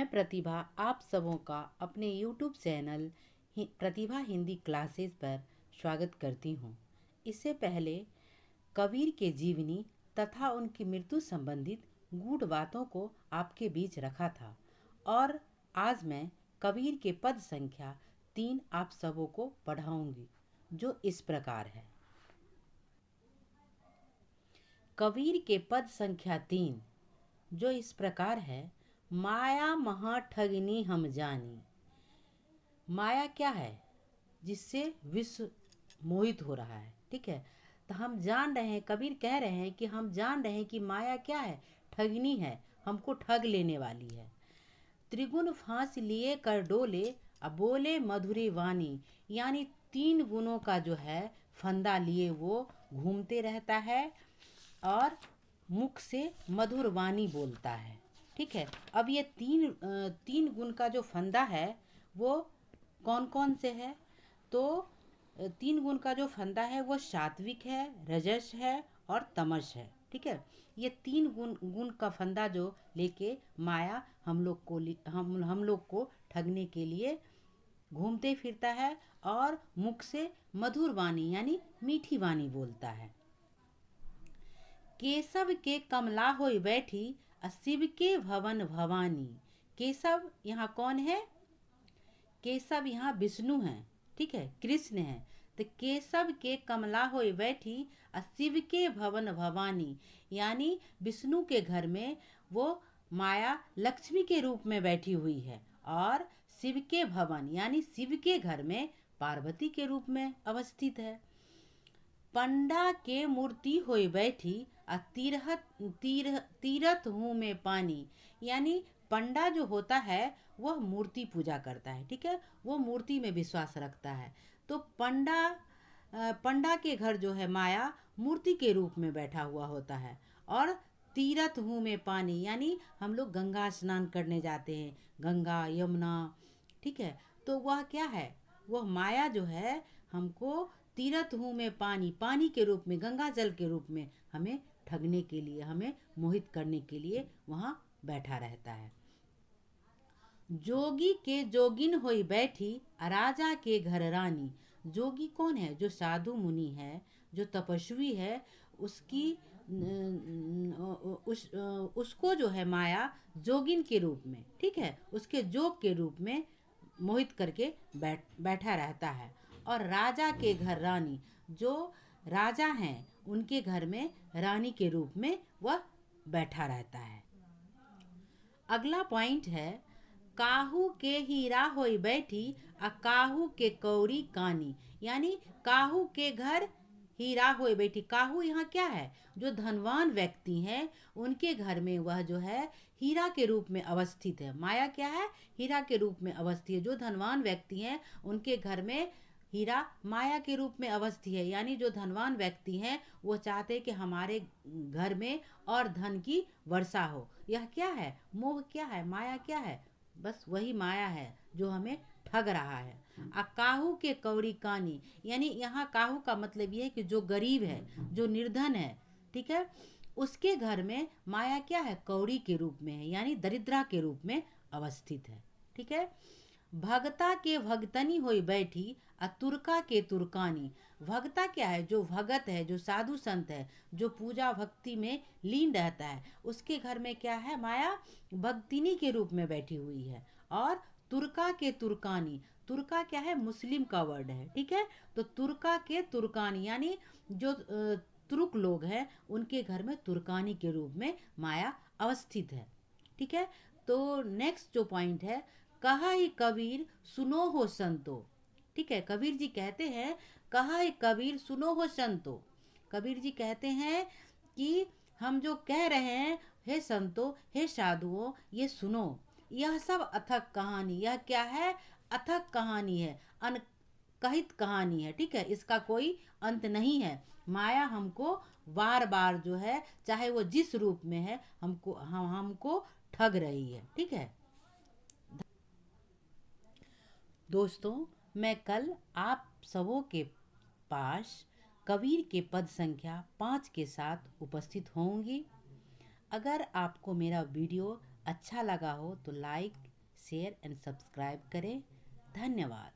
मैं प्रतिभा आप सबों का अपने YouTube चैनल प्रतिभा हिंदी क्लासेस पर स्वागत करती हूँ। इससे पहले कबीर के जीवनी तथा उनकी मृत्यु संबंधित गूढ़ बातों को आपके बीच रखा था और आज मैं कबीर के पद संख्या 3 आप सबों को पढ़ाऊंगी, जो इस प्रकार है। कबीर के पद संख्या 3 जो इस प्रकार है। माया महा ठगनी हम जानी। माया क्या है? जिससे विश्व मोहित हो रहा है। ठीक है, तो हम जान रहे हैं, कबीर कह रहे हैं कि हम जान रहे हैं कि माया क्या है? ठगनी है, हमको ठग लेने वाली है। त्रिगुण फांस लिए कर डोले, अब बोले मधुरी वाणी, यानी 3 गुणों का जो है फंदा लिए वो घूमते रहता है और मुख से मधुर वाणी बोलता है। ठीक है, अब ये तीन गुण का जो फंदा है वो कौन कौन से है? तो 3 गुण का जो फंदा है वो सात्विक है, रजस है और तमस है। ठीक है, ये 3 गुण का फंदा जो लेके माया हम लोग को ठगने के लिए घूमते फिरता है और मुख से मधुर वाणी यानी मीठी वाणी बोलता है। केशव के कमला होई बैठी, शिव के भवन भवानी। केशव यहाँ कौन है? केशव यहाँ विष्णु है। ठीक है, कृष्ण है। तो केशव के कमला होई बैठी, शिव के भवन भवानी, यानी विष्णु के घर में वो माया लक्ष्मी के रूप में बैठी हुई है और शिव के भवन यानी शिव के घर में पार्वती के रूप में अवस्थित है। पंडा के मूर्ति होई बैठी, तीरथ हूँ में पानी, यानी पंडा जो होता है वह मूर्ति पूजा करता है। ठीक है, वो मूर्ति में विश्वास रखता है। तो पंडा के घर जो है माया मूर्ति के रूप में बैठा हुआ होता है। और तीरथ हूँ में पानी, यानी हम लोग गंगा स्नान करने जाते हैं, गंगा यमुना। ठीक है, तो वह क्या है? वह माया जो है हमको तीरथ हूँ में पानी के रूप में, गंगा जल के रूप में हमें ठगने के लिए, हमें मोहित करने के लिए वहाँ बैठा रहता है। जोगी के जोगिन होई बैठी, राजा के घर रानी। जोगी कौन है? जो साधु मुनि है, जो तपस्वी है, उसको जो है माया जोगिन के रूप में, ठीक है, उसके जोग के रूप में मोहित करके बैठा रहता है। और राजा के घर रानी, जो राजा हैं उनके घर में रानी के रूप में वह बैठा रहता है। अगला पॉइंट है, काहू के हीरा होई बैठी, काहू के कौड़ी कानी, यानी काहू के घर हीरा होई बैठी। काहू यहाँ क्या है? जो धनवान व्यक्ति हैं उनके घर में वह जो है हीरा के रूप में अवस्थित है। माया क्या है? हीरा के रूप में अवस्थित है। जो धनवान व्यक्ति हैं उनके घर में हीरा माया के रूप में अवस्थित है। यानी जो धनवान व्यक्ति हैं वो चाहते हैं कि हमारे घर में और धन की वर्षा हो। यह क्या है? मोह क्या है? माया क्या है? बस वही माया है जो हमें ठग रहा है। काहू के कौड़ी कानी, यानी यहाँ काहू का मतलब ये है कि जो गरीब है, जो निर्धन है, ठीक है, उसके घर में माया क्या है? कौड़ी के रूप में है, यानी दरिद्रा के रूप में अवस्थित है। ठीक है, भगता के भगतनी होई बैठी, तुर्का के तुर्कानी। भगता क्या है? जो भगत है, जो साधु संत है, जो पूजा भक्ति में लीन रहता है, उसके घर में क्या है? माया भक्तिनी के रूप में बैठी हुई है। और तुर्का के तुर्कानी, तुर्का क्या है? मुस्लिम का वर्ड है। ठीक है, तो तुर्का के तुर्कानी यानी जो तुर्क लोग हैं उनके घर में तुर्कानी के रूप में माया अवस्थित है। ठीक है, तो नेक्स्ट जो पॉइंट है, कहा ही कबीर सुनो हो संतो। ठीक है, कबीर जी कहते हैं, कहा ही कबीर सुनो हो संतो। कबीर जी कहते हैं कि हम जो कह रहे हैं, हे संतो, हे साधुओं, ये सुनो। यह सब अथक कहानी, यह क्या है? अथक कहानी है, अनकहित कहानी है। ठीक है, इसका कोई अंत नहीं है। माया हमको बार बार जो है, चाहे वो जिस रूप में है, हमको ठग रही है। ठीक है दोस्तों, मैं कल आप सबों के पास कबीर के पद संख्या 5 के साथ उपस्थित होंगी। अगर आपको मेरा वीडियो अच्छा लगा हो तो लाइक शेयर एंड सब्सक्राइब करें। धन्यवाद।